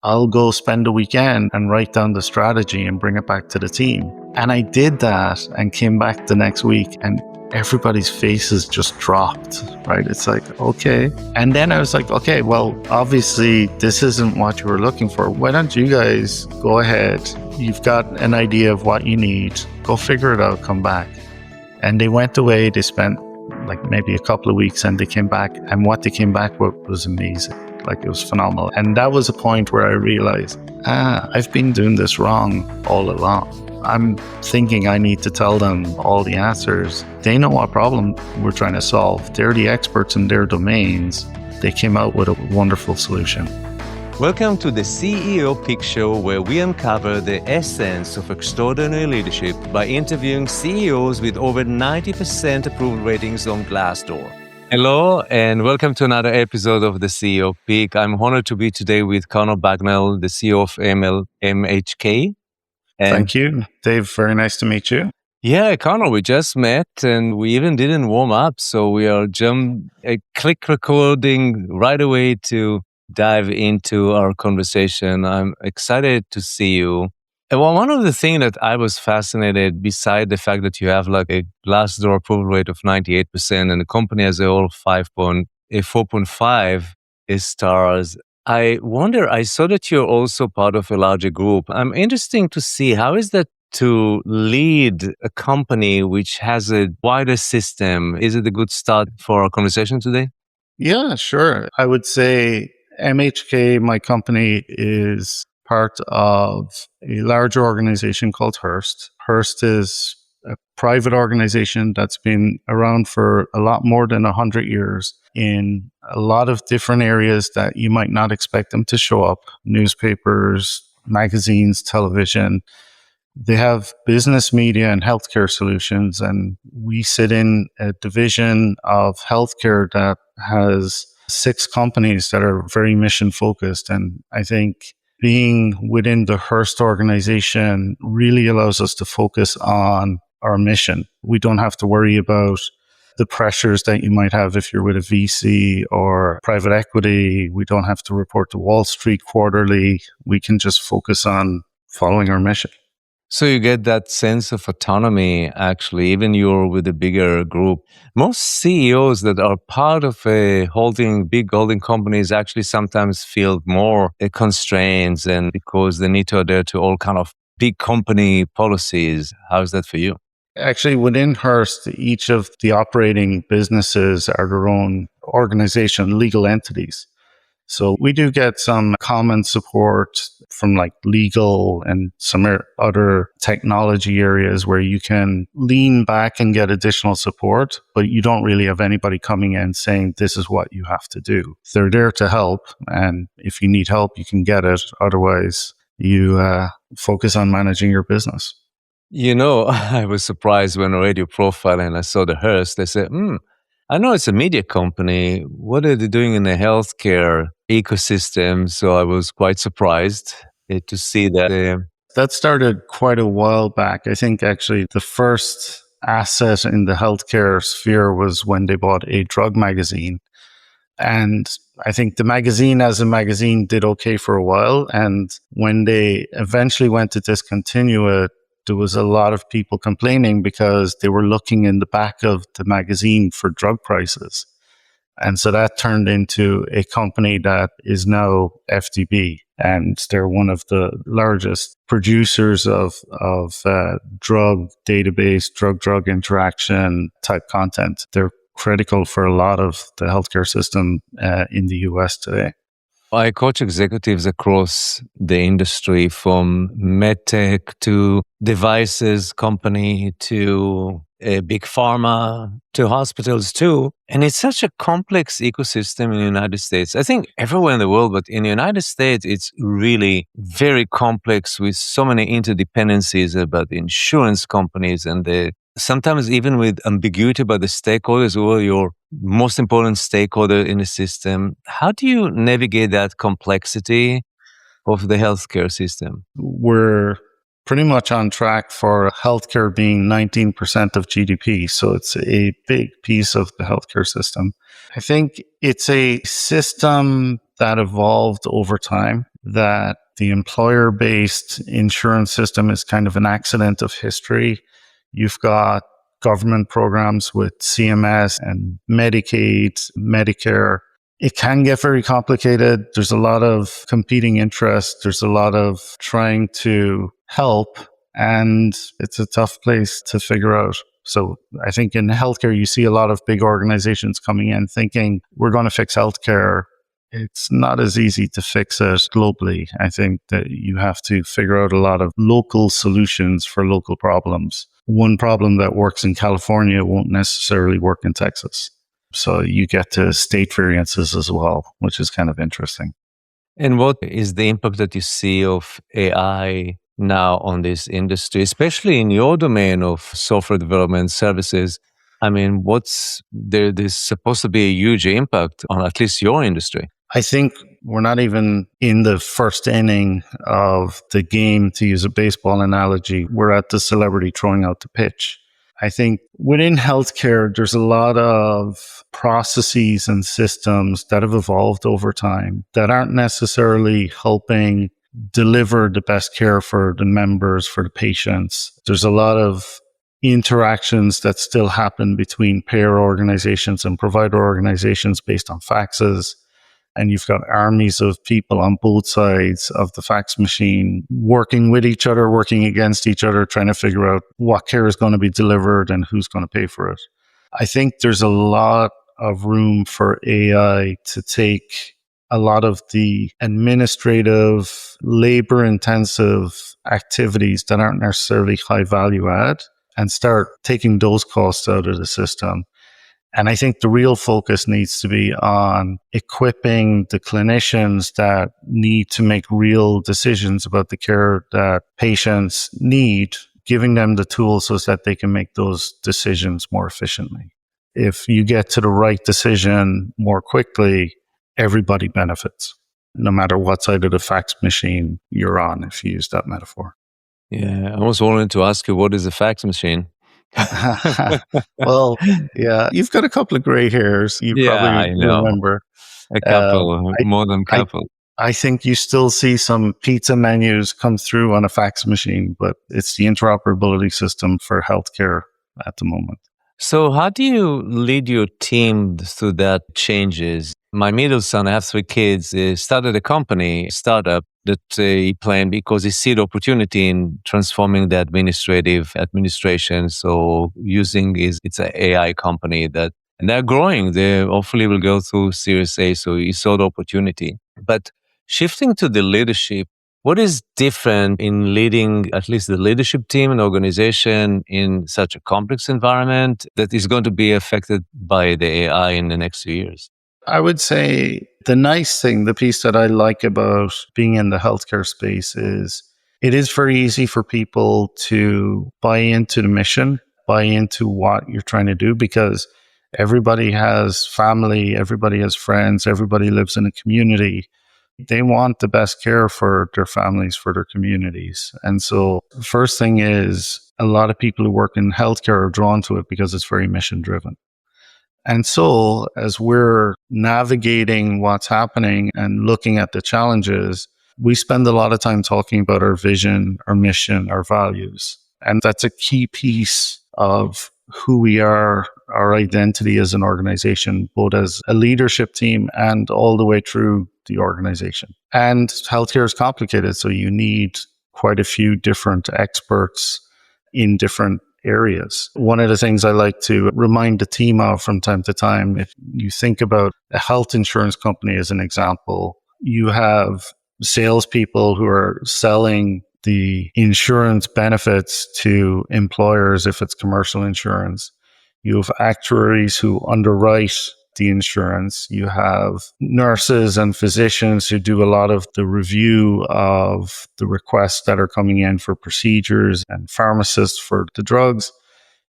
I'll go spend a weekend and write down the strategy and bring it back to the team. And I did that and came back the next week, and everybody's faces just dropped, right? It's like, okay. And then I was like, okay, well, obviously this isn't what you were looking for. Why don't you guys go ahead? You've got an idea of what you need. Go figure it out, come back. And they went away, they spent like maybe a couple of weeks, and they came back, and what they came back with was amazing. Like, it was phenomenal. And that was a point where I realized, I've been doing this wrong all along. I'm thinking I need to tell them all the answers. They know what problem we're trying to solve. They're the experts in their domains. They came out with a wonderful solution. Welcome to the CEO Pick Show, where we uncover the essence of extraordinary leadership by interviewing CEOs with over 90% approval ratings on Glassdoor. Hello, and welcome to another episode of the CEO Pick. I'm honored to be today with Conor Bagnell, the CEO of MHK. Thank you, Dave. Very nice to meet you. Yeah, Conor, we just met and we even didn't warm up. So we are click recording right away to dive into our conversation. I'm excited to see you. And one of the things that I was fascinated, beside the fact that you have like a Glassdoor approval rate of 98% and the company as a whole 4.5 stars, I wonder, I saw that you're also part of a larger group. I'm interested to see how is that to lead a company which has a wider system. Is it a good start for our conversation today? Yeah, sure. I would say MHK, my company, is part of a larger organization called Hearst. Hearst is a private organization that's been around for a lot more than 100 years in a lot of different areas that you might not expect them to show up: newspapers, magazines, television. They have business, media, and healthcare solutions, and we sit in a division of healthcare that has 6 companies that are very mission focused. And I think being within the Hearst organization really allows us to focus on our mission. We don't have to worry about the pressures that you might have if you're with a VC or private equity. We don't have to report to Wall Street quarterly. We can just focus on following our mission. So you get that sense of autonomy, actually, even you're with a bigger group. Most CEOs that are part of big holding companies actually sometimes feel more constraints, and because they need to adhere to all kind of big company policies. How's that for you? Actually, within Hearst, each of the operating businesses are their own organization, legal entities. So we do get some common support from like legal and some other technology areas where you can lean back and get additional support, but you don't really have anybody coming in saying, this is what you have to do. They're there to help. And if you need help, you can get it. Otherwise, you focus on managing your business. You know, I was surprised when I read your profile and I saw the Hearst. I said, I know it's a media company. What are they doing in the healthcare ecosystem? So I was quite surprised to see that. That started quite a while back. I think actually the first asset in the healthcare sphere was when they bought a drug magazine. And I think the magazine as a magazine did okay for a while. And when they eventually went to discontinue it, there was a lot of people complaining because they were looking in the back of the magazine for drug prices. And so that turned into a company that is now FDB. And they're one of the largest producers of drug database, drug interaction type content. They're critical for a lot of the healthcare system in the US today. I coach executives across the industry, from medtech to devices company to big pharma to hospitals too. And it's such a complex ecosystem in the United States. I think everywhere in the world, but in the United States, it's really very complex with so many interdependencies about the insurance companies and sometimes even with ambiguity about the stakeholders who are your most important stakeholder in the system. How do you navigate that complexity of the healthcare system? We're pretty much on track for healthcare being 19% of GDP. So it's a big piece of the healthcare system. I think it's a system that evolved over time. that the employer based insurance system is kind of an accident of history. You've got government programs with CMS and Medicaid, Medicare. It can get very complicated. There's a lot of competing interests. There's a lot of trying to help, and it's a tough place to figure out. So I think in healthcare, you see a lot of big organizations coming in thinking we're going to fix healthcare. It's not as easy to fix it globally. I think that you have to figure out a lot of local solutions for local problems. One problem that works in California won't necessarily work in Texas. So you get to state variances as well, which is kind of interesting. And what is the impact that you see of AI now on this industry, especially in your domain of software development services? I mean, there's supposed to be a huge impact on at least your industry. I think we're not even in the first inning of the game, to use a baseball analogy. We're at the celebrity throwing out the pitch. I think within healthcare, there's a lot of processes and systems that have evolved over time that aren't necessarily helping deliver the best care for the members, for the patients. There's a lot of interactions that still happen between payer organizations and provider organizations based on faxes. And you've got armies of people on both sides of the fax machine working with each other, working against each other, trying to figure out what care is going to be delivered and who's going to pay for it. I think there's a lot of room for AI to take a lot of the administrative, labor intensive activities that aren't necessarily high value add and start taking those costs out of the system. And I think the real focus needs to be on equipping the clinicians that need to make real decisions about the care that patients need, giving them the tools so that they can make those decisions more efficiently. If you get to the right decision more quickly, everybody benefits, no matter what side of the fax machine you're on, if you use that metaphor. Yeah, I was wanting to ask you, what is a fax machine? Well, yeah, you've got a couple of gray hairs. You Yeah, probably I know. remember. A Um, couple, I, more than I, couple. I think you still see some pizza menus come through on a fax machine, but it's the interoperability system for healthcare at the moment. So how do you lead your team through that changes? My middle son, I have 3 kids, started a company, startup that he planned because he see the opportunity in transforming the administrative administration. So it's an AI company and they're growing. They hopefully will go through Series A. So he saw the opportunity. But shifting to the leadership, what is different in leading at least the leadership team and organization in such a complex environment that is going to be affected by the AI in the next few years? I would say the nice thing, the piece that I like about being in the healthcare space is it is very easy for people to buy into the mission, buy into what you're trying to do, because everybody has family, everybody has friends, everybody lives in a community. They want the best care for their families, for their communities. And so, first thing is, a lot of people who work in healthcare are drawn to it because it's very mission driven. And so, as we're navigating what's happening and looking at the challenges, we spend a lot of time talking about our vision, our mission, our values. And that's a key piece of who we are, our identity as an organization, both as a leadership team and all the way through the organization. And healthcare is complicated, so you need quite a few different experts in different areas. One of the things I like to remind the team of from time to time, if you think about a health insurance company as an example, you have salespeople who are selling the insurance benefits to employers if it's commercial insurance. You have actuaries who underwrite the insurance. You have nurses and physicians who do a lot of the review of the requests that are coming in for procedures, and pharmacists for the drugs.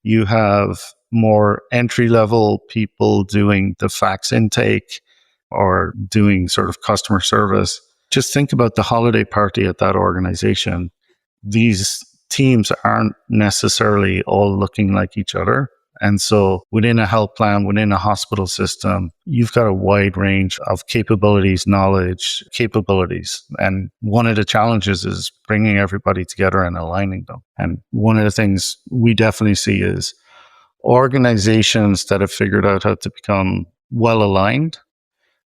You have more entry level people doing the fax intake or doing sort of customer service. Just think about the holiday party at that organization. These teams aren't necessarily all looking like each other. And so within a health plan, within a hospital system, you've got a wide range of capabilities, knowledge, capabilities. And one of the challenges is bringing everybody together and aligning them. And one of the things we definitely see is organizations that have figured out how to become well aligned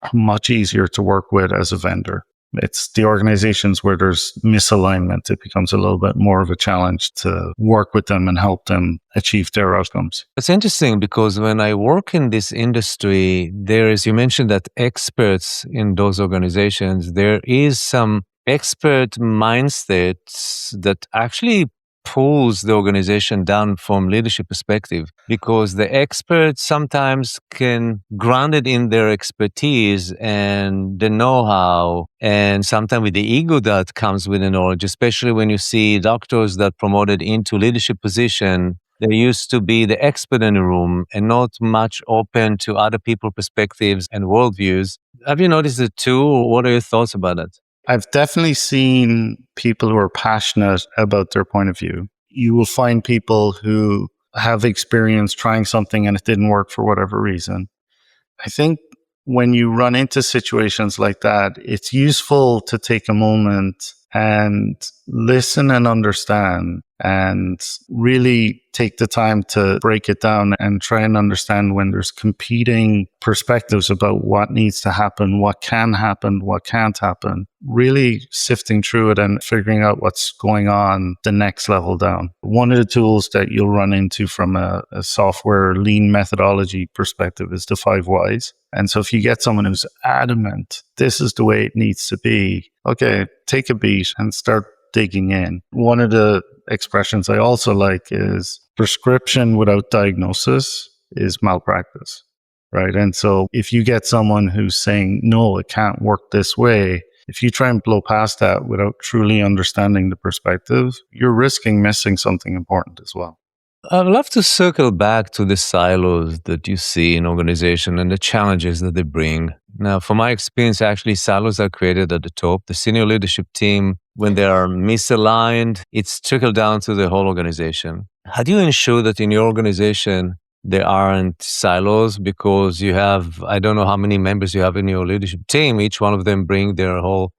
are much easier to work with as a vendor. It's the organizations where there's misalignment. It becomes a little bit more of a challenge to work with them and help them achieve their outcomes. It's interesting because when I work in this industry, you mentioned that experts in those organizations, there is some expert mindsets that actually pulls the organization down from leadership perspective because the experts sometimes can ground it in their expertise and the know-how and sometimes with the ego that comes with the knowledge, especially when you see doctors that promoted into leadership position. They used to be the expert in the room and not much open to other people's perspectives and worldviews. Have you noticed it too? What are your thoughts about it? I've definitely seen people who are passionate about their point of view. You will find people who have experience trying something and it didn't work for whatever reason. I think when you run into situations like that, it's useful to take a moment and listen and understand and really take the time to break it down and try and understand when there's competing perspectives about what needs to happen, what can't happen, really sifting through it and figuring out what's going on the next level down. One of the tools that you'll run into from a software lean methodology perspective is the 5 whys. And so if you get someone who's adamant, this is the way it needs to be, okay, take a beat and start digging in. One of the expressions I also like is prescription without diagnosis is malpractice, right? And so if you get someone who's saying, no, it can't work this way, if you try and blow past that without truly understanding the perspective, you're risking missing something important as well. I'd love to circle back to the silos that you see in organization and the challenges that they bring. Now, from my experience, actually, silos are created at the top. The senior leadership team, when they are misaligned, it's trickled down to the whole organization. How do you ensure that in your organization, there aren't silos because you have, I don't know how many members you have in your leadership team. Each one of them bring their whole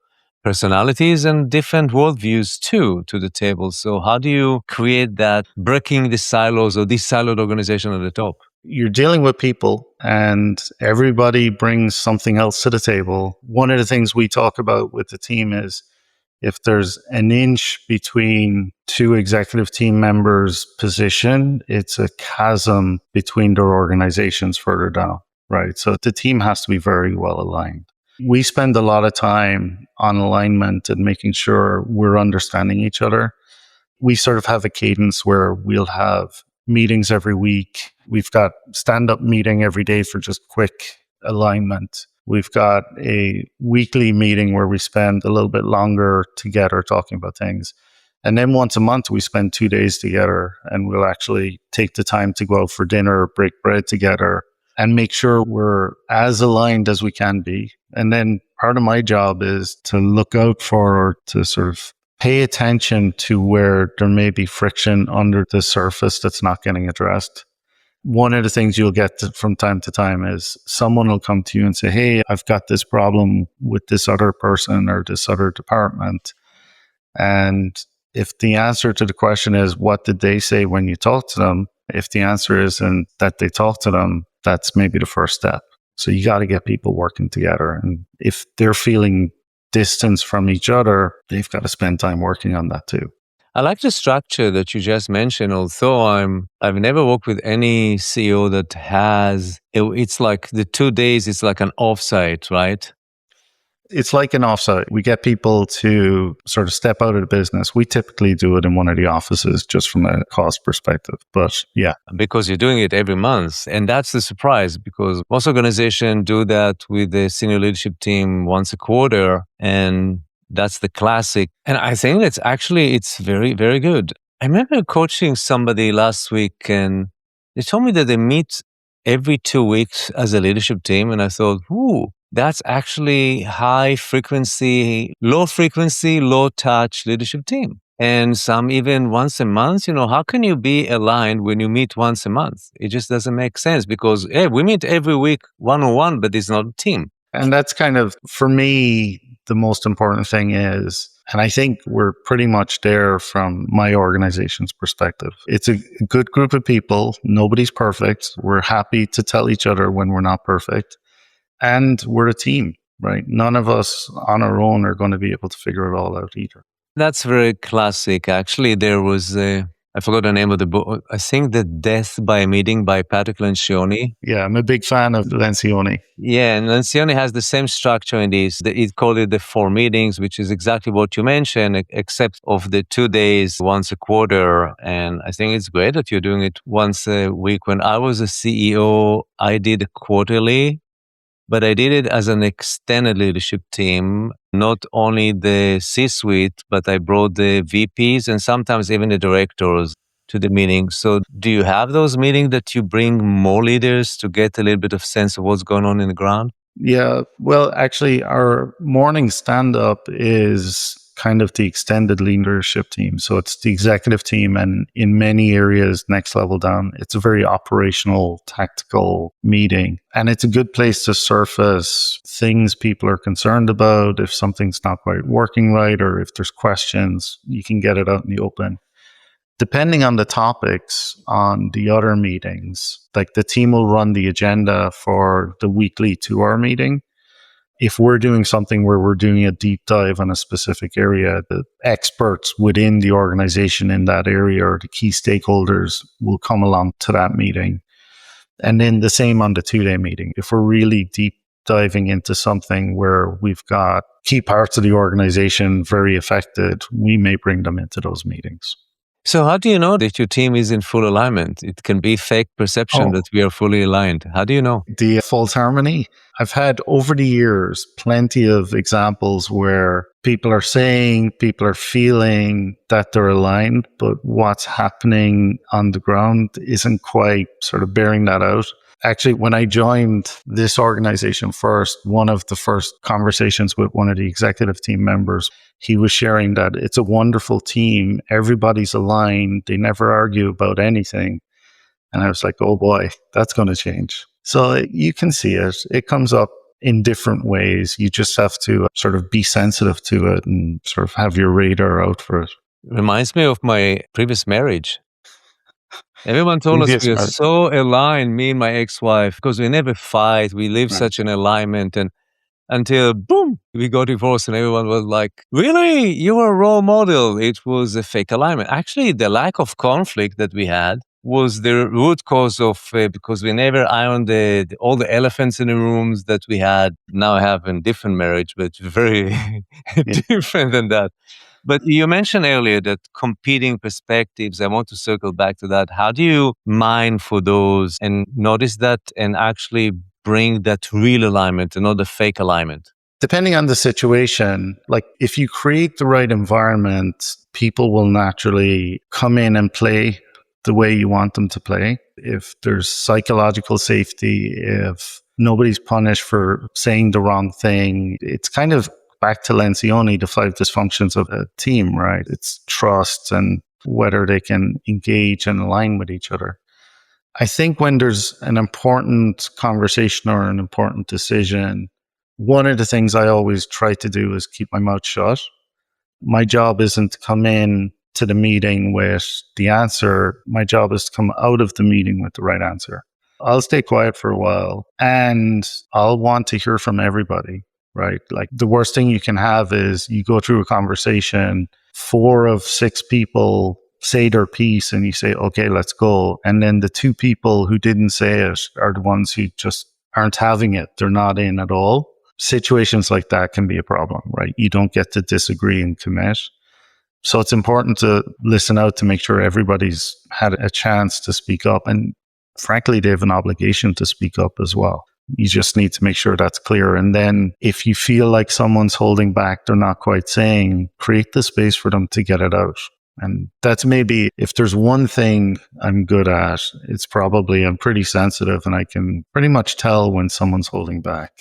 personalities and different worldviews too to the table. So how do you create that breaking the silos or this siloed organization at the top? You're dealing with people and everybody brings something else to the table. One of the things we talk about with the team is if there's an inch between 2 executive team members' position, it's a chasm between their organizations further down, right? So the team has to be very well aligned. We spend a lot of time on alignment and making sure we're understanding each other. We sort of have a cadence where we'll have meetings every week. We've got stand-up meeting every day for just quick alignment. We've got a weekly meeting where we spend a little bit longer together talking about things. And then once a month, we spend 2 days together and we'll actually take the time to go out for dinner, break bread together, and make sure we're as aligned as we can be. And then part of my job is to look out for or to sort of pay attention to where there may be friction under the surface that's not getting addressed. One of the things you'll get from time to time is someone will come to you and say, hey, I've got this problem with this other person or this other department. And if the answer to the question is, what did they say when you talked to them? If the answer isn't that they talked to them, that's maybe the first step. So you got to get people working together. And if they're feeling distance from each other, they've got to spend time working on that too. I like the structure that you just mentioned, although I've never worked with any CEO that it's like the 2 days, it's like an offsite, right? It's like an offsite. We get people to sort of step out of the business. We typically do it in one of the offices just from a cost perspective. But yeah. Because you're doing it every month. And that's the surprise because most organizations do that with the senior leadership team once a quarter. And that's the classic. And I think it's very, very good. I remember coaching somebody last week and they told me that they meet every 2 weeks as a leadership team. And I thought, that's actually low frequency, low touch leadership team. and some even once a month. How can you be aligned when you meet once a month? It just doesn't make sense because, hey, we meet every week one on one, but it's not a team. And that's kind of, for me, the most important thing is, and I think we're pretty much there from my organization's perspective. It's a good group of people. Nobody's perfect. We're happy to tell each other when we're not perfect. And we're a team, right? None of us on our own are going to be able to figure it all out either. That's very classic. Actually, there was I forgot the name of the book. I think The Death by a Meeting by Patrick Lencioni. Yeah, I'm a big fan of Lencioni. Yeah, and Lencioni has the same structure in this. It called it the 4 meetings, which is exactly what you mentioned, except of the 2 days once a quarter. And I think it's great that you're doing it once a week. When I was a CEO, I did quarterly, but I did it as an extended leadership team, not only the C-suite, but I brought the VPs and sometimes even the directors to the meeting. So do you have those meetings that you bring more leaders to get a little bit of sense of what's going on in the ground? Yeah, well, actually, our morning stand up is kind of the extended leadership team. So it's the executive team, and in many areas, next level down, it's a very operational, tactical meeting. And it's a good place to surface things people are concerned about. If something's not quite working right, or if there's questions, you can get it out in the open. Depending on the topics on the other meetings, like the team will run the agenda for the weekly 2 hour meeting. If we're doing something where we're doing a deep dive on a specific area, the experts within the organization in that area or the key stakeholders will come along to that meeting. And then the same on the 2 day meeting. If we're really deep diving into something where we've got key parts of the organization very affected, we may bring them into those meetings. So how do you know that your team is in full alignment? It can be fake perception Oh, that we are fully aligned. How do you know? the false harmony. I've had over the years plenty of examples where people are saying, people are feeling that they're aligned, but what's happening on the ground isn't quite sort of bearing that out. Actually, when I joined this organization first, one of the first conversations with one of the executive team members, he was sharing that it's a wonderful team. Everybody's aligned. They never argue about anything. And I was like, oh boy, that's going to change. So you can see it. It comes up in different ways. You just have to sort of be sensitive to it and sort of have your radar out for it. Reminds me of my previous marriage. Everyone told us Previous we are marriage. so aligned, me and my ex-wife, because we never fight. We live Right. such an alignment. And until boom, we got divorced, and everyone was like, really? You were a role model. It was a fake alignment. Actually, the lack of conflict that we had was the root cause of because we never ironed all the elephants in the rooms that we had. Now I have a different marriage, but very Yeah. different than that. But you mentioned earlier that competing perspectives, I want to circle back to that. How do you mine for those and notice that and actually bring that real alignment and not the fake alignment? Depending on the situation, like if you create the right environment, people will naturally come in and play the way you want them to play. If there's psychological safety, if nobody's punished for saying the wrong thing, it's kind of back to Lencioni, the 5 dysfunctions of a team, right? It's trust and whether they can engage and align with each other. I think when there's an important conversation or an important decision, one of the things I always try to do is keep my mouth shut. My job isn't to come in to the meeting with the answer. My job is to come out of the meeting with the right answer. I'll stay quiet for a while and I'll want to hear from everybody, right? Like the worst thing you can have is you go through a conversation, 4 of 6 people say their piece and you say, okay, let's go. And then the 2 people who didn't say it are the ones who just aren't having it. They're not in at all. Situations like that can be a problem, right? You don't get to disagree and commit. So it's important to listen out to make sure everybody's had a chance to speak up. And frankly, they have an obligation to speak up as well. You just need to make sure that's clear. And then if you feel like someone's holding back, they're not quite saying, create the space for them to get it out. And that's maybe, if there's one thing I'm good at, it's probably I'm pretty sensitive and I can pretty much tell when someone's holding back.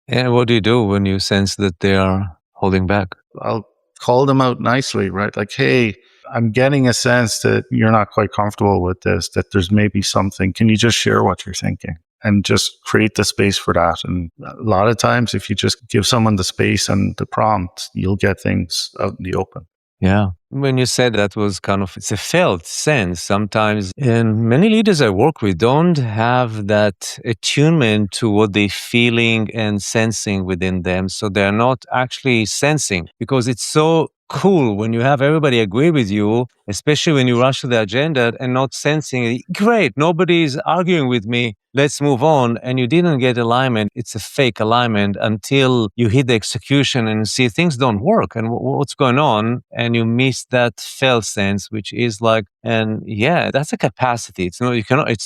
And what do you do when you sense that they are holding back? I'll call them out nicely, right? Like, hey, I'm getting a sense that you're not quite comfortable with this, that there's maybe something. Can you just share what you're thinking? And just create the space for that. And a lot of times, if you just give someone the space and the prompt, you'll get things out in the open. Yeah. When you said that was kind of, it's a felt sense sometimes. And many leaders I work with don't have that attunement to what they're feeling and sensing within them. So they're not actually sensing because it's so cool when you have everybody agree with you, especially when you rush to the agenda and not sensing, great, nobody's arguing with me. Let's move on. And you didn't get alignment. It's a fake alignment until you hit the execution and see things don't work and what's going on. And you miss that felt sense, which is like, and yeah, that's a capacity. It's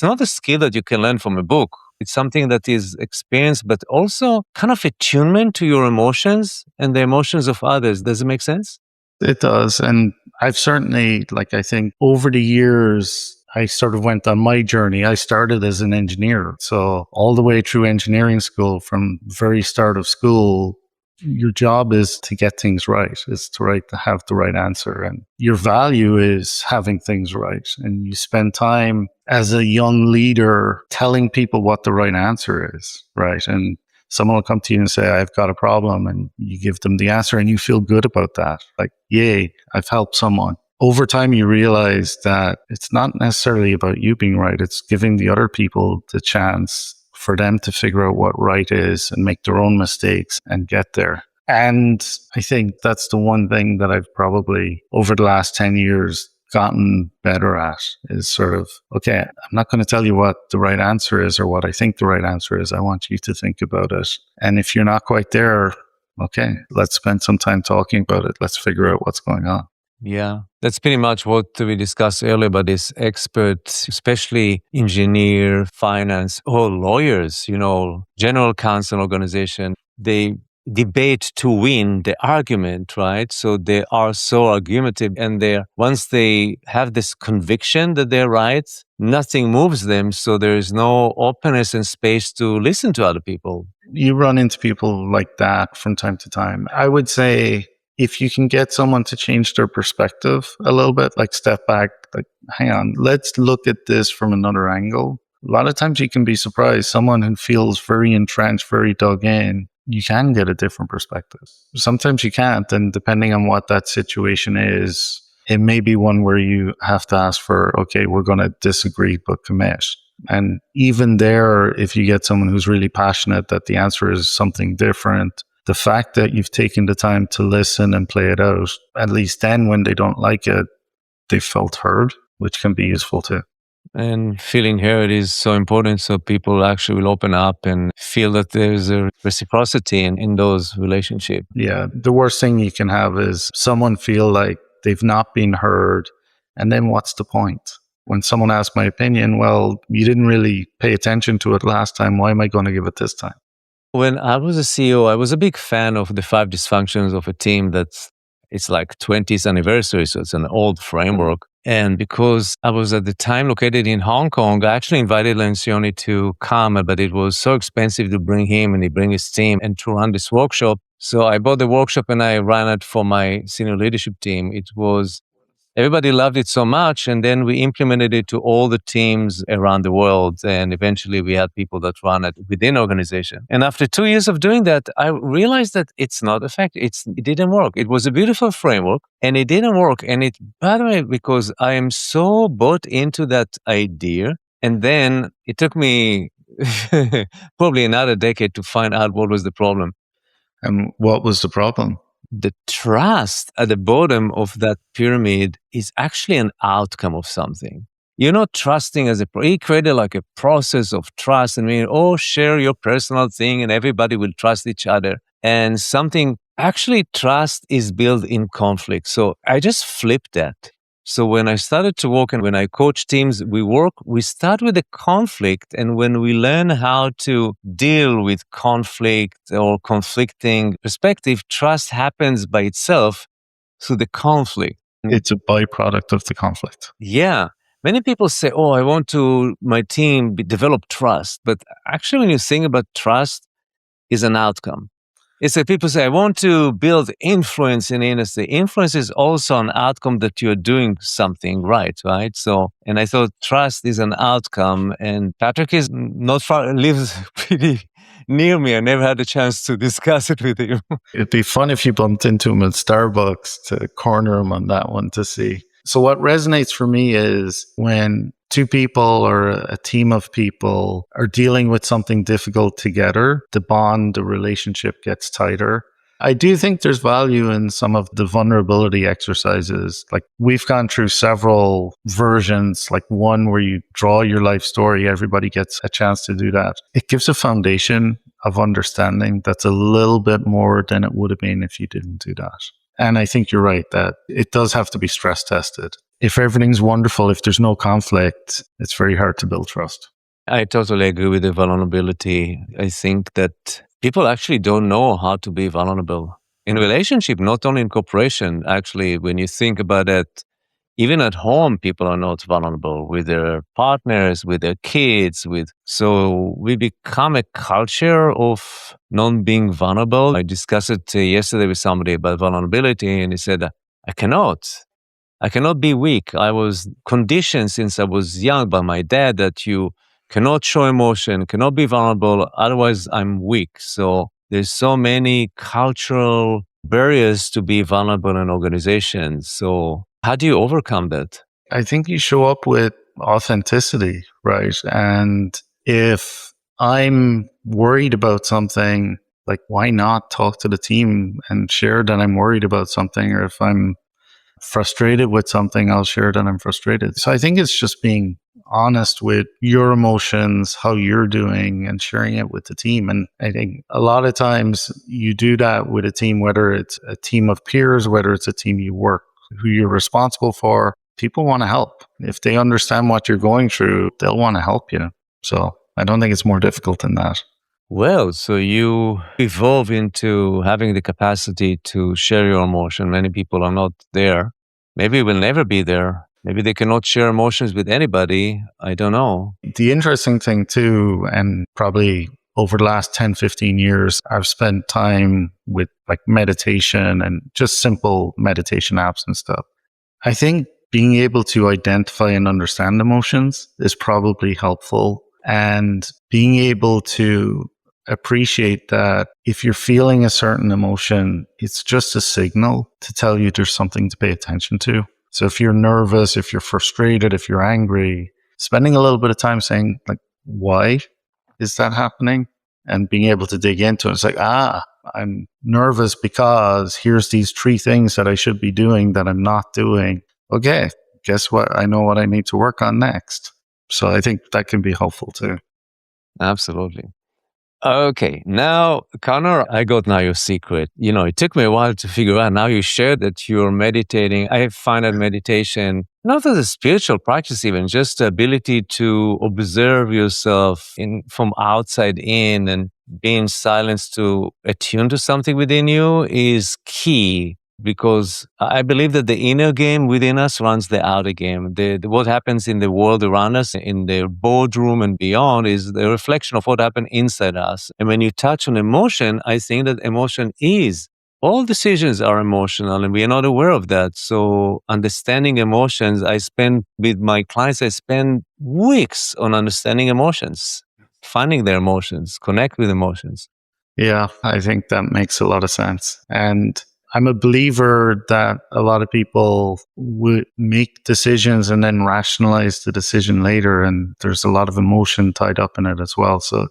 not a skill that you can learn from a book. It's something that is experienced, but also kind of attunement to your emotions and the emotions of others. Does it make sense? It does. And I've certainly, like, I think over the years, I sort of went on my journey. I started as an engineer. So all the way through engineering school, from the very start of school, your job is to get things right, is to have the right answer. And your value is having things right. And you spend time as a young leader telling people what the right answer is, right? And someone will come to you and say, I've got a problem, and you give them the answer and you feel good about that. Like, yay, I've helped someone. Over time, you realize that it's not necessarily about you being right. It's giving the other people the chance for them to figure out what right is and make their own mistakes and get there. And I think that's the one thing that I've probably over the last 10 years gotten better at, is sort of, okay, I'm not going to tell you what the right answer is or what I think the right answer is. I want you to think about it. And if you're not quite there, okay, let's spend some time talking about it. Let's figure out what's going on. Yeah, that's pretty much what we discussed earlier about this experts, especially engineer, finance, or lawyers, general counsel organization. They debate to win the argument, right? So they are so argumentative, and once they have this conviction that they're right, nothing moves them. So there is no openness and space to listen to other people. You run into people like that from time to time. I would say, if you can get someone to change their perspective a little bit, like step back, like, hang on, let's look at this from another angle. A lot of times you can be surprised. Someone who feels very entrenched, very dug in, you can get a different perspective. Sometimes you can't. And depending on what that situation is, it may be one where you have to ask for, okay, we're going to disagree, but commit. And even there, if you get someone who's really passionate that the answer is something different, the fact that you've taken the time to listen and play it out, at least then when they don't like it, they felt heard, which can be useful too. And feeling heard is so important, so people actually will open up and feel that there's a reciprocity in those relationships. Yeah, the worst thing you can have is someone feel like they've not been heard, and then what's the point? When someone asks my opinion, well, you didn't really pay attention to it last time. Why am I going to give it this time? When I was a CEO, I was a big fan of the 5 dysfunctions of a team. It's like 20th anniversary, so it's an old framework. And because I was at the time located in Hong Kong, I actually invited Lencioni to come, but it was so expensive to bring him and he bring his team and to run this workshop. So I bought the workshop and I ran it for my senior leadership team. Everybody loved it so much, and then we implemented it to all the teams around the world, and eventually we had people that run it within organization. And after 2 years of doing that, I realized that it's not effective. It didn't work. It was a beautiful framework, and it didn't work. And by the way, because I am so bought into that idea, and then it took me probably another decade to find out what was the problem. And what was the problem? The trust at the bottom of that pyramid is actually an outcome of something. You're not trusting he created like a process of trust and share your personal thing and everybody will trust each other. And trust is built in conflict. So I just flipped that. So when I started to work and when I coach teams, we start with the conflict. And when we learn how to deal with conflict or conflicting perspective, trust happens by itself through the conflict. It's a byproduct of the conflict. Yeah. Many people say, I want my team develop trust. But actually, when you think about trust, is an outcome. It's like people say, I want to build influence in the industry. Influence is also an outcome that you're doing something right, right? So, and I thought trust is an outcome. And Patrick is not far, lives pretty near me. I never had a chance to discuss it with him. It'd be fun if you bumped into him at Starbucks to corner him on that one to see. So what resonates for me is when two people or a team of people are dealing with something difficult together, the bond, the relationship gets tighter. I do think there's value in some of the vulnerability exercises. Like we've gone through several versions, like one where you draw your life story, everybody gets a chance to do that. It gives a foundation of understanding that's a little bit more than it would have been if you didn't do that. And I think you're right that it does have to be stress tested. If everything's wonderful, if there's no conflict, it's very hard to build trust. I totally agree with the vulnerability. I think that people actually don't know how to be vulnerable in relationship, not only in cooperation. Actually, when you think about it, even at home, people are not vulnerable with their partners, with their kids, with so we become a culture of non being vulnerable. I discussed it yesterday with somebody about vulnerability, and he said, I cannot. I cannot be weak. I was conditioned since I was young by my dad that you cannot show emotion, cannot be vulnerable, otherwise I'm weak. So there's so many cultural barriers to be vulnerable in organizations. So how do you overcome that? I think you show up with authenticity, right? And if I'm worried about something, like why not talk to the team and share that I'm worried about something? Or if I'm frustrated with something, I'll share that I'm frustrated. So I think it's just being honest with your emotions, how you're doing, and sharing it with the team. And I think a lot of times you do that with a team, whether it's a team of peers, whether it's a team you work, who you're responsible for. People want to help. If they understand what you're going through, they'll want to help you. So I don't think it's more difficult than that. Well, so you evolve into having the capacity to share your emotion. Many people are not there. Maybe will never be there. Maybe they cannot share emotions with anybody. I don't know. The interesting thing too, and probably over the last 10, 15 years, I've spent time with like meditation and just simple meditation apps and stuff. I think being able to identify and understand emotions is probably helpful, and being able to appreciate that if you're feeling a certain emotion, it's just a signal to tell you there's something to pay attention to. So if you're nervous, if you're frustrated, if you're angry, spending a little bit of time saying like, why is that happening? And being able to dig into it. It's like, I'm nervous because here's these three things that I should be doing that I'm not doing. Okay, guess what? I know what I need to work on next. So I think that can be helpful too. Absolutely. Okay, now, Connor, I got now your secret. You know, it took me a while to figure out. Now you shared that you're meditating. I find that meditation, not as a spiritual practice, even just the ability to observe yourself from outside in and be in silence to attune to something within you is key because I believe that the inner game within us runs the outer game. What happens in the world around us, in the boardroom and beyond, is the reflection of what happened inside us. And when you touch on emotion, I think that emotion is. All decisions are emotional and we are not aware of that. So understanding emotions, I spend with my clients, I spend weeks on understanding emotions, finding their emotions, connect with emotions. Yeah, I think that makes a lot of sense. And I'm a believer that a lot of people would make decisions and then rationalize the decision later. And there's a lot of emotion tied up in it as well. So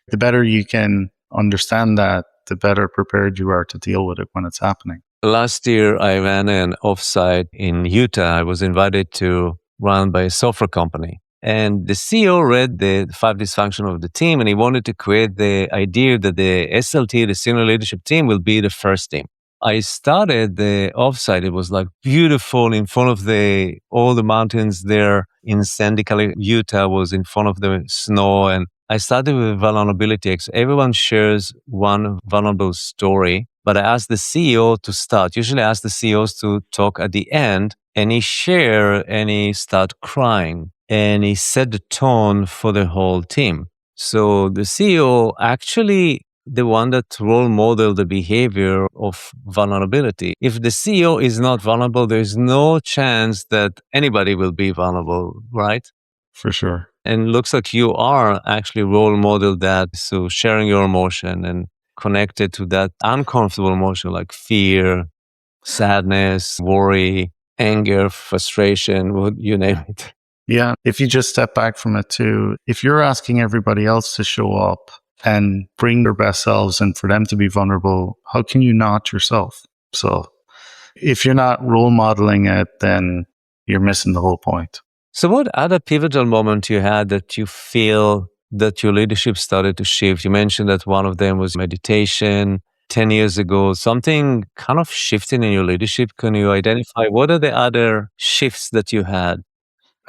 the better you can understand that, the better prepared you are to deal with it when it's happening. Last year, I ran an offsite in Utah. I was invited to run by a software company. And the CEO read the five dysfunction of the team, and he wanted to create the idea that the SLT, the senior leadership team, will be the first team. I started the offsite. It was like beautiful in front of all the mountains there in Sandy, Utah was in front of the snow. And I started with vulnerability. Everyone shares one vulnerable story, but I asked the CEO to start. Usually I ask the CEOs to talk at the end, and he share and he start crying and he set the tone for the whole team. So the CEO actually the one that role model the behavior of vulnerability. If the CEO is not vulnerable, there's no chance that anybody will be vulnerable, right? For sure. And looks like you are actually role model that. So sharing your emotion and connected to that uncomfortable emotion like fear, sadness, worry, anger, frustration, you name it. Yeah. If you just step back from it too, if you're asking everybody else to show up and bring their best selves and for them to be vulnerable, how can you not yourself? So if you're not role modeling it, then you're missing the whole point. So what other pivotal moment you had that you feel that your leadership started to shift? You mentioned that one of them was meditation 10 years ago. Something kind of shifted in your leadership. Can you identify what are the other shifts that you had?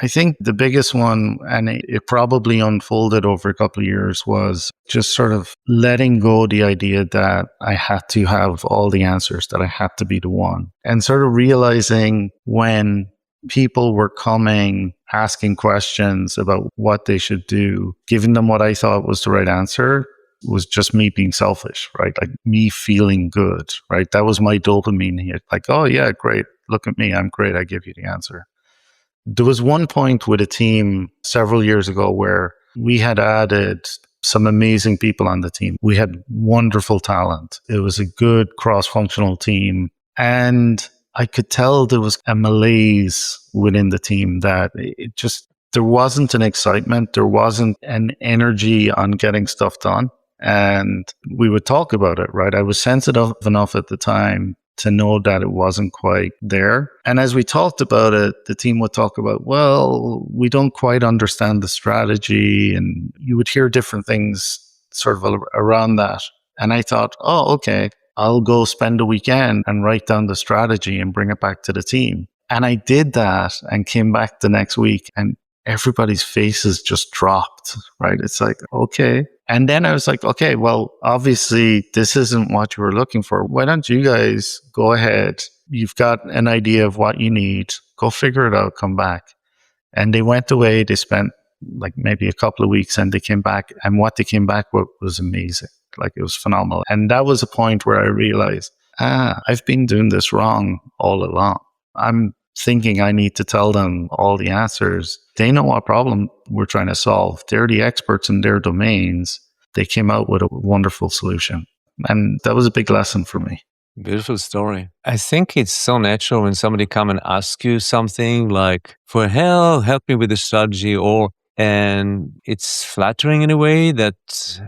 I think the biggest one, and it probably unfolded over a couple of years, was just sort of letting go the idea that I had to have all the answers, that I had to be the one, and sort of realizing when people were coming, asking questions about what they should do, giving them what I thought was the right answer was just me being selfish, right? Like me feeling good, right? That was my dopamine hit. Like, oh yeah, great. Look at me. I'm great. I give you the answer. There was one point with a team several years ago where we had added some amazing people on the team. We had wonderful talent. It was a good cross functional team. And I could tell there was a malaise within the team that it just, there wasn't an excitement. There wasn't an energy on getting stuff done. And we would talk about it, right? I was sensitive enough at the time to know that it wasn't quite there. And as we talked about it, the team would talk about, well, we don't quite understand the strategy. And you would hear different things sort of around that. And I thought, oh, okay, I'll go spend a weekend and write down the strategy and bring it back to the team. And I did that and came back the next week and everybody's faces just dropped, right? It's like, okay. And then I was like, okay, well, obviously this isn't what you were looking for. Why don't you guys go ahead? You've got an idea of what you need. Go figure it out, come back. And they went away. They spent like maybe a couple of weeks and they came back. And what they came back with was amazing. Like it was phenomenal. And that was a point where I realized, I've been doing this wrong all along. I'm thinking I need to tell them all the answers. They know what problem we're trying to solve. They're the experts in their domains. They came out with a wonderful solution. And that was a big lesson for me. Beautiful story. I think it's so natural when somebody come and ask you something like, for help me with the strategy, and it's flattering in a way that,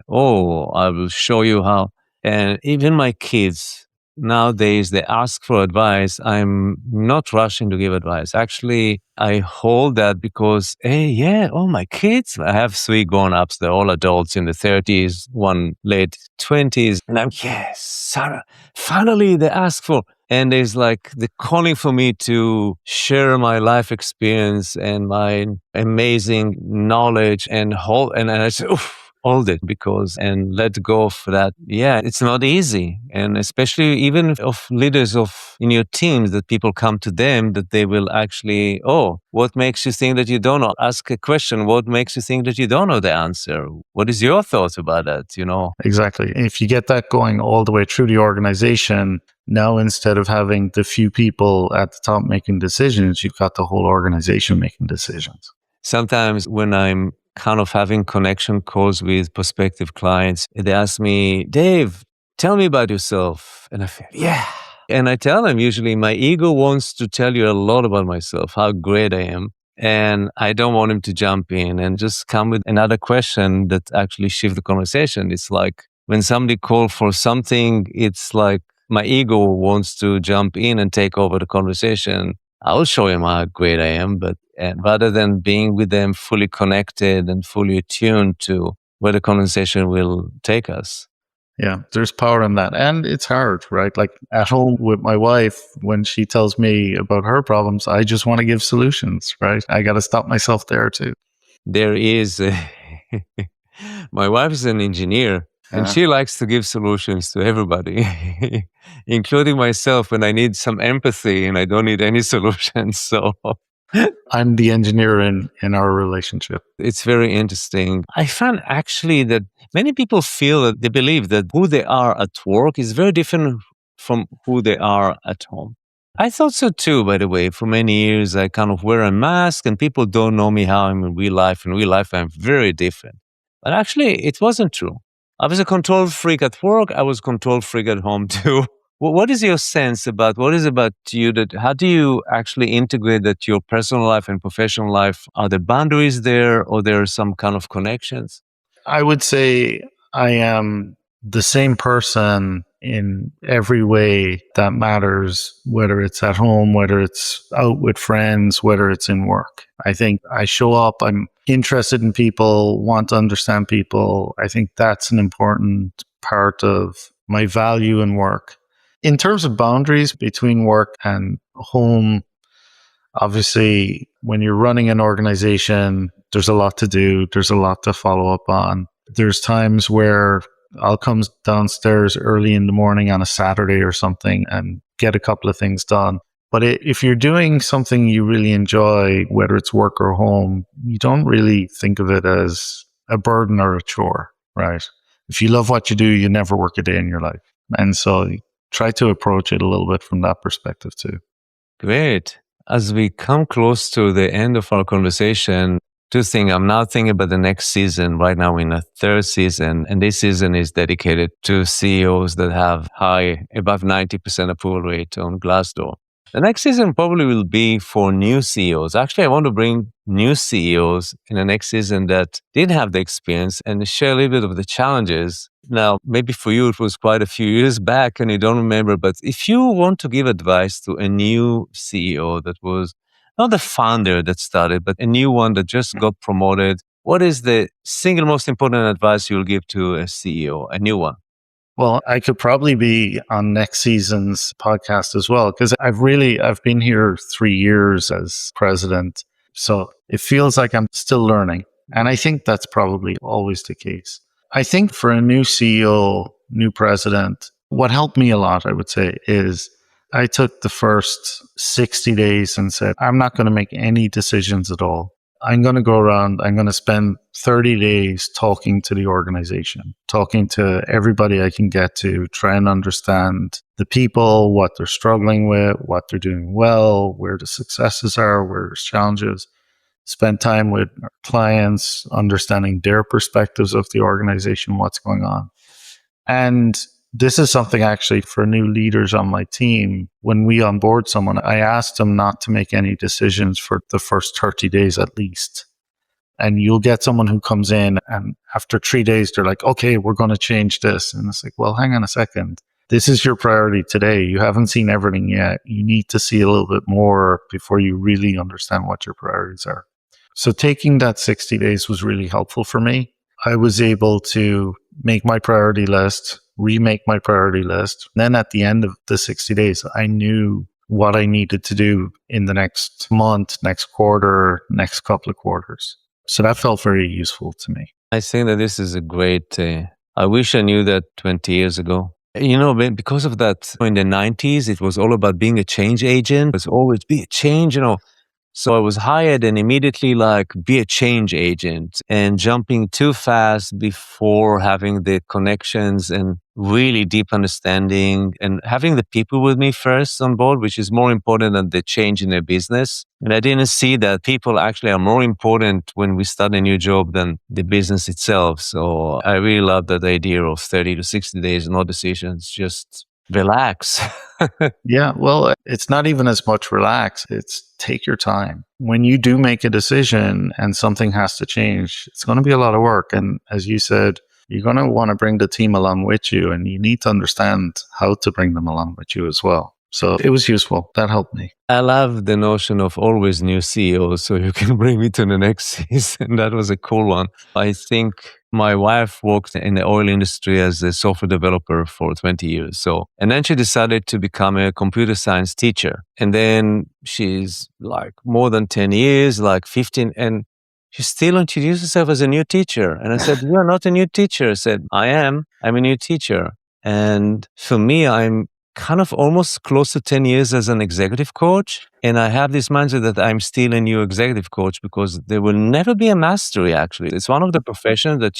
oh, I will show you how. And even my kids nowadays, they ask for advice. I'm not rushing to give advice. Actually, I hold that because, hey, yeah, oh, my kids, I have three grown-ups. They're all adults in the 30s, one late 20s. And I'm, yes, Sarah, finally they ask for. And there's like the calling for me to share my life experience and my amazing knowledge and I said, oof, hold it because and let go of that. Yeah, it's not easy. And especially even of leaders of in your teams that people come to them that they will actually, oh, what makes you think that you don't know? Ask a question. What makes you think that you don't know the answer? What is your thoughts about that? Exactly. If you get that going all the way through the organization, now instead of having the few people at the top making decisions, you've got the whole organization making decisions. Sometimes when I'm kind of having connection calls with prospective clients, they ask me, Dave, tell me about yourself. And I feel, yeah. And I tell them usually my ego wants to tell you a lot about myself, how great I am. And I don't want him to jump in and just come with another question that actually shift the conversation. It's like when somebody calls for something, it's like my ego wants to jump in and take over the conversation. I'll show him how great I am, but rather than being with them fully connected and fully attuned to where the conversation will take us. Yeah, there's power in that. And it's hard, right? Like at home with my wife, when she tells me about her problems, I just want to give solutions, right? I got to stop myself there too. There is, my wife is an engineer and Yeah. she likes to give solutions to everybody, including myself when I need some empathy and I don't need any solutions. So I'm the engineer in our relationship. It's very interesting. I find actually that many people feel that they believe that who they are at work is very different from who they are at home. I thought so too, by the way. For many years, I kind of wear a mask and people don't know me how I'm in real life. In real life, I'm very different. But actually, it wasn't true. I was a control freak at work. I was control freak at home too. What is your sense about what is about you that how do you actually integrate that your personal life and professional life? Are there boundaries there or there are some kind of connections? I would say I am the same person in every way that matters, whether it's at home, whether it's out with friends, whether it's in work. I think I show up, I'm interested in people, want to understand people. I think that's an important part of my value in work. In terms of boundaries between work and home, obviously, when you're running an organization, there's a lot to do, there's a lot to follow up on. There's times where I'll come downstairs early in the morning on a Saturday or something and get a couple of things done. But if you're doing something you really enjoy, whether it's work or home, you don't really think of it as a burden or a chore, right? If you love what you do, you never work a day in your life. And so try to approach it a little bit from that perspective too. Great. As we come close to the end of our conversation, two things. I'm now thinking about the next season. Right now, we're in a third season, and this season is dedicated to CEOs that have high, above 90% approval rate on Glassdoor. The next season probably will be for new CEOs. Actually, I want to bring new CEOs in the next season that did have the experience and share a little bit of the challenges. Now, maybe for you, it was quite a few years back and you don't remember, but if you want to give advice to a new CEO that was not the founder that started, but a new one that just got promoted, what is the single most important advice you'll give to a CEO, a new one? Well, I could probably be on next season's podcast as well because I've been here 3 years as president. So it feels like I'm still learning. And I think that's probably always the case. I think for a new CEO, new president, what helped me a lot, I would say, is I took the first 60 days and said, I'm not going to make any decisions at all. I'm going to go around, I'm going to spend 30 days talking to the organization, talking to everybody I can get to, try and understand the people, what they're struggling with, what they're doing well, where the successes are, where there's challenges. Spend time with our clients, understanding their perspectives of the organization, what's going on. And this is something actually for new leaders on my team. When we onboard someone, I ask them not to make any decisions for the first 30 days at least. And you'll get someone who comes in and after 3 days, they're like, okay, we're going to change this. And it's like, well, hang on a second. This is your priority today. You haven't seen everything yet. You need to see a little bit more before you really understand what your priorities are. So taking that 60 days was really helpful for me. I was able to make my priority list, remake my priority list. Then at the end of the 60 days, I knew what I needed to do in the next month, next quarter, next couple of quarters. So that felt very useful to me. I think that this is a great. I wish I knew that 20 years ago. You know, because of that, in the 90s, it was all about being a change agent. It's always be a change, you know. So I was hired and immediately like be a change agent and jumping too fast before having the connections and really deep understanding and having the people with me first on board, which is more important than the change in their business. And I didn't see that people actually are more important when we start a new job than the business itself. So I really love that idea of 30 to 60 days, no decisions, just relax. Yeah, well, it's not even as much relax, it's take your time. When you do make a decision and something has to change, it's going to be a lot of work. And as you said, you're going to want to bring the team along with you, and you need to understand how to bring them along with you as well. So it was useful. That helped me. I love the notion of always new CEOs, so you can bring me to the next season. That was a cool one. I think my wife worked in the oil industry as a software developer for 20 years. So, and then she decided to become a computer science teacher. And then she's like more than 10 years, like 15, and she still introduced herself as a new teacher. And I said, you are not a new teacher. I said, I am. I'm a new teacher. And for me, I'm kind of almost close to 10 years as an executive coach. And I have this mindset that I'm still a new executive coach because there will never be a mastery, actually. It's one of the professions that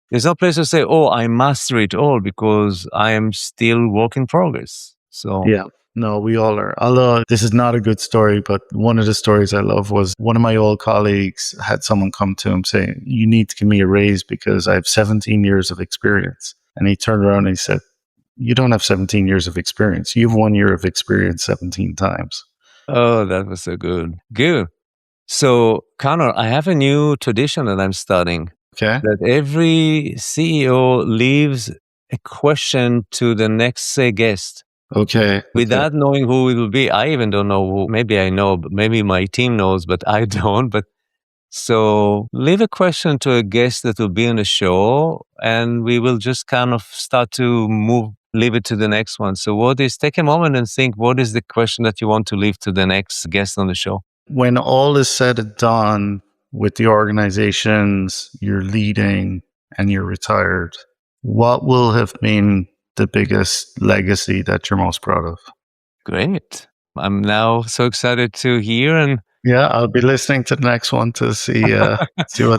there's no place to say, oh, I master it all because I am still work in progress. So, Yeah. No, we all are. Although this is not a good story, but one of the stories I love was one of my old colleagues had someone come to him saying, "You need to give me a raise because I have 17 years of experience." And he turned around and he said, "You don't have 17 years of experience. You have 1 year of experience 17 times." oh, that was so good. Good. So, Connor, I have a new tradition that I'm starting Okay. that every CEO leaves a question to the next guest Okay. Okay. without knowing who it will be. I even don't know who. Maybe I know, but maybe my team knows, but I don't. But so leave a question to a guest that will be on the show, and we will just kind of start to leave it to the next one. So, take a moment and think what is the question that you want to leave to the next guest on the show? When all is said and done with the organizations you're leading and you're retired, what will have been the biggest legacy that you're most proud of? Great. I'm now so excited to hear and Yeah, I'll be listening to the next one to see what.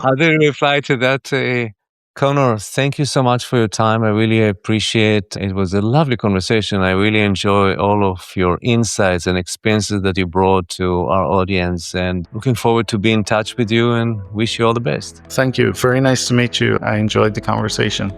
how do you reply to that? Conor, thank you so much for your time. I really appreciate it. It was a lovely conversation. I really enjoy all of your insights and experiences that you brought to our audience and looking forward to be in touch with you and wish you all the best. Thank you. Very nice to meet you. I enjoyed the conversation.